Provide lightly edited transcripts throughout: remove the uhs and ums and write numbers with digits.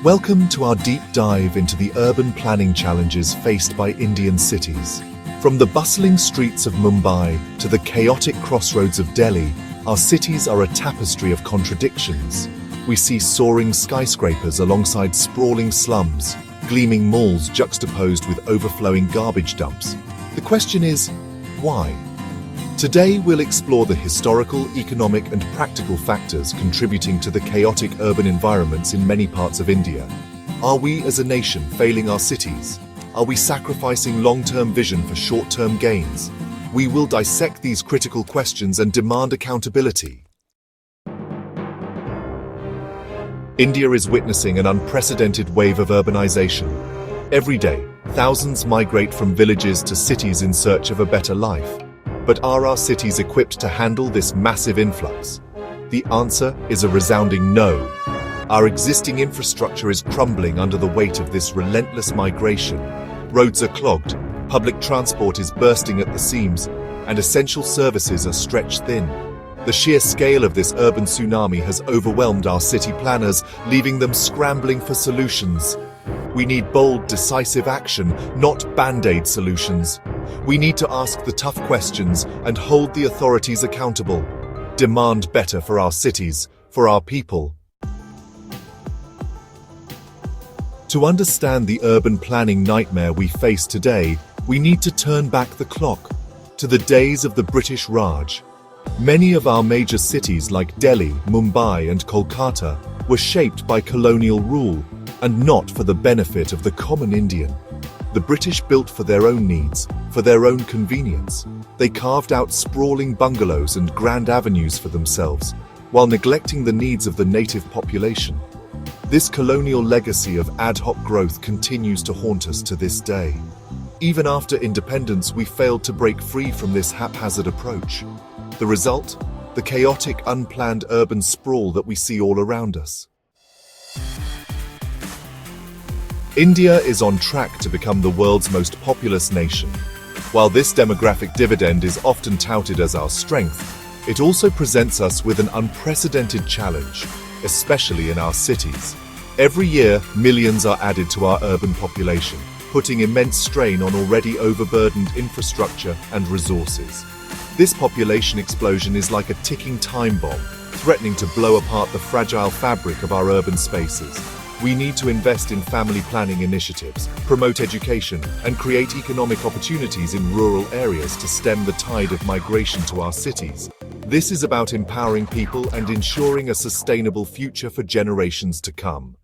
Welcome to our deep dive into the urban planning challenges faced by Indian cities. From the bustling streets of Mumbai to the chaotic crossroads of Delhi, our cities are a tapestry of contradictions. We see soaring skyscrapers alongside sprawling slums, gleaming malls juxtaposed with overflowing garbage dumps. The question is, why? Today we'll explore the historical, economic and practical factors contributing to the chaotic urban environments in many parts of India. Are we as a nation failing our cities? Are we sacrificing long-term vision for short-term gains? We will dissect these critical questions and demand accountability. India is witnessing an unprecedented wave of urbanization. Every day, thousands migrate from villages to cities in search of a better life. But are our cities equipped to handle this massive influx? The answer is a resounding no. Our existing infrastructure is crumbling under the weight of this relentless migration. Roads are clogged, public transport is bursting at the seams, and essential services are stretched thin. The sheer scale of this urban tsunami has overwhelmed our city planners, leaving them scrambling for solutions. We need bold, decisive action, not band-aid solutions. We need to ask the tough questions and hold the authorities accountable. Demand better for our cities, for our people. To understand the urban planning nightmare we face today, we need to turn back the clock to the days of the British Raj. Many of our major cities like Delhi, Mumbai and Kolkata were shaped by colonial rule and not for the benefit of the common Indian. The British built for their own needs, for their own convenience. They carved out sprawling bungalows and grand avenues for themselves, while neglecting the needs of the native population. This colonial legacy of ad hoc growth continues to haunt us to this day. Even after independence, we failed to break free from this haphazard approach. The result? The chaotic, unplanned urban sprawl that we see all around us. India is on track to become the world's most populous nation. While this demographic dividend is often touted as our strength, it also presents us with an unprecedented challenge, especially in our cities. Every year, millions are added to our urban population, putting immense strain on already overburdened infrastructure and resources. This population explosion is like a ticking time bomb, threatening to blow apart the fragile fabric of our urban spaces. We need to invest in family planning initiatives, promote education, and create economic opportunities in rural areas to stem the tide of migration to our cities. This is about empowering people and ensuring a sustainable future for generations to come.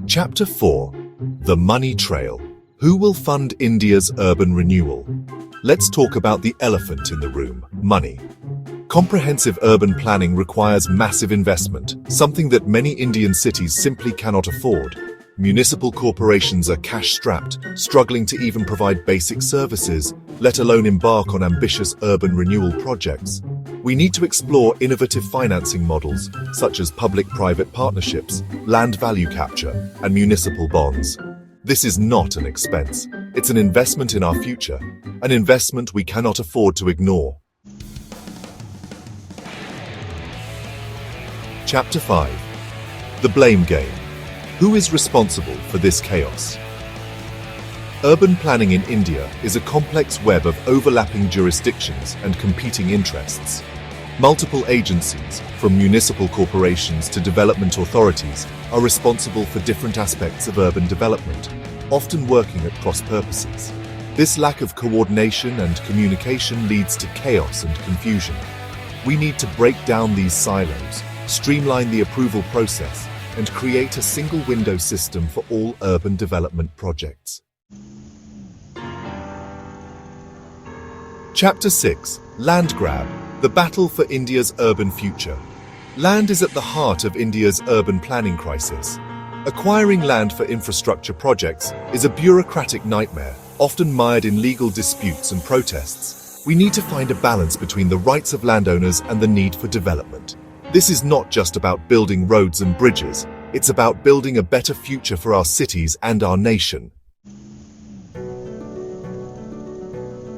Chapter 4. The Money Trail. Who will fund India's urban renewal? Let's talk about the elephant in the room: money. Comprehensive urban planning requires massive investment, something that many Indian cities simply cannot afford. Municipal corporations are cash-strapped, struggling to even provide basic services, let alone embark on ambitious urban renewal projects. We need to explore innovative financing models, such as public-private partnerships, land value capture, and municipal bonds. This is not an expense. It's an investment in our future, an investment we cannot afford to ignore. Chapter 5. The Blame Game. Who is responsible for this chaos? Urban planning in India is a complex web of overlapping jurisdictions and competing interests. Multiple agencies, from municipal corporations to development authorities, are responsible for different aspects of urban development, often working at cross purposes. This lack of coordination and communication leads to chaos and confusion. We need to break down these silos, streamline the approval process, and create a single window system for all urban development projects. Chapter 6. Land Grab. The battle for India's urban future. Land is at the heart of India's urban planning crisis. Acquiring land for infrastructure projects is a bureaucratic nightmare, often mired in legal disputes and protests. We need to find a balance between the rights of landowners and the need for development. This is not just about building roads and bridges, it's about building a better future for our cities and our nation.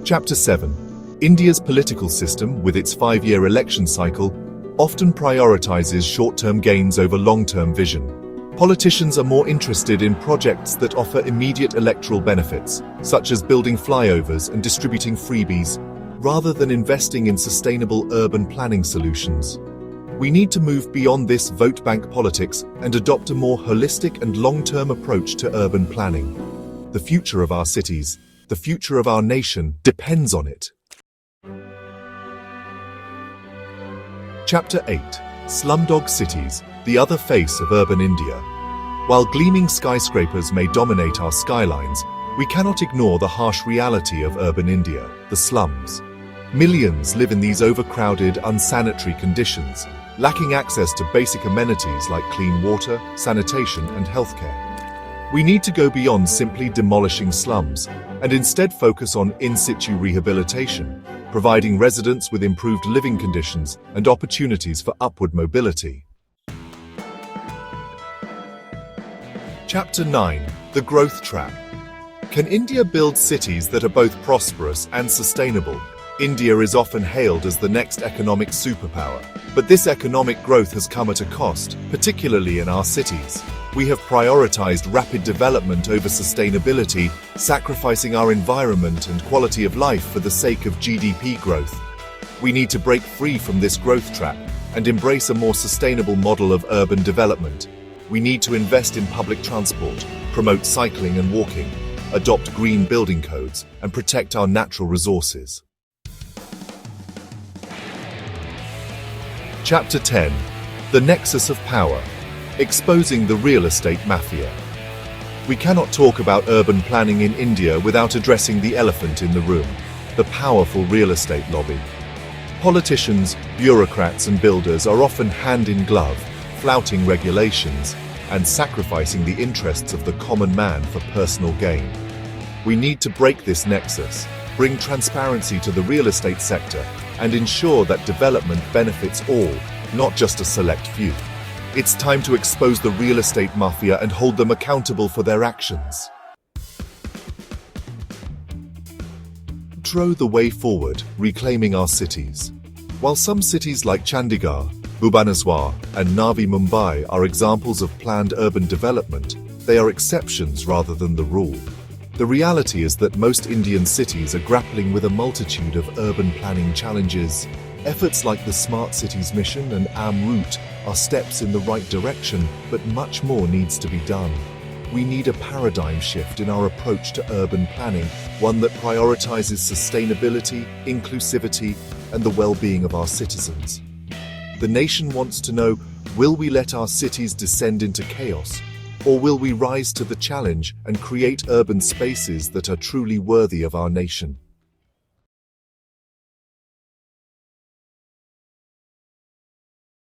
Chapter 7. India's political system, with its 5-year election cycle, often prioritizes short-term gains over long-term vision. Politicians are more interested in projects that offer immediate electoral benefits, such as building flyovers and distributing freebies, rather than investing in sustainable urban planning solutions. We need to move beyond this vote bank politics and adopt a more holistic and long-term approach to urban planning. The future of our cities, the future of our nation, depends on it. Chapter 8: Slumdog Cities, the other face of urban India. While gleaming skyscrapers may dominate our skylines, we cannot ignore the harsh reality of urban India, the slums. Millions live in these overcrowded, unsanitary conditions, lacking access to basic amenities like clean water, sanitation, and healthcare. We need to go beyond simply demolishing slums and instead focus on in-situ rehabilitation, providing residents with improved living conditions and opportunities for upward mobility. Chapter 9: The Growth Trap. Can India build cities that are both prosperous and sustainable? India is often hailed as the next economic superpower, but this economic growth has come at a cost, particularly in our cities. We have prioritized rapid development over sustainability, sacrificing our environment and quality of life for the sake of GDP growth. We need to break free from this growth trap and embrace a more sustainable model of urban development. We need to invest in public transport, promote cycling and walking, adopt green building codes, and protect our natural resources. Chapter 10: The Nexus of Power. Exposing the real estate mafia. We cannot talk about urban planning in India without addressing the elephant in the room, the powerful real estate lobby. Politicians, bureaucrats, and builders are often hand in glove, flouting regulations and sacrificing the interests of the common man for personal gain. We need to break this nexus, bring transparency to the real estate sector, and ensure that development benefits all, not just a select few. It's time to expose the real estate mafia and hold them accountable for their actions. Metro: the way forward, reclaiming our cities. While some cities like Chandigarh, Bhubaneswar, and Navi Mumbai are examples of planned urban development, they are exceptions rather than the rule. The reality is that most Indian cities are grappling with a multitude of urban planning challenges. Efforts like the Smart Cities Mission and AMRUT are steps in the right direction, but much more needs to be done. We need a paradigm shift in our approach to urban planning, one that prioritizes sustainability, inclusivity, and the well-being of our citizens. The nation wants to know, will we let our cities descend into chaos, or will we rise to the challenge and create urban spaces that are truly worthy of our nation?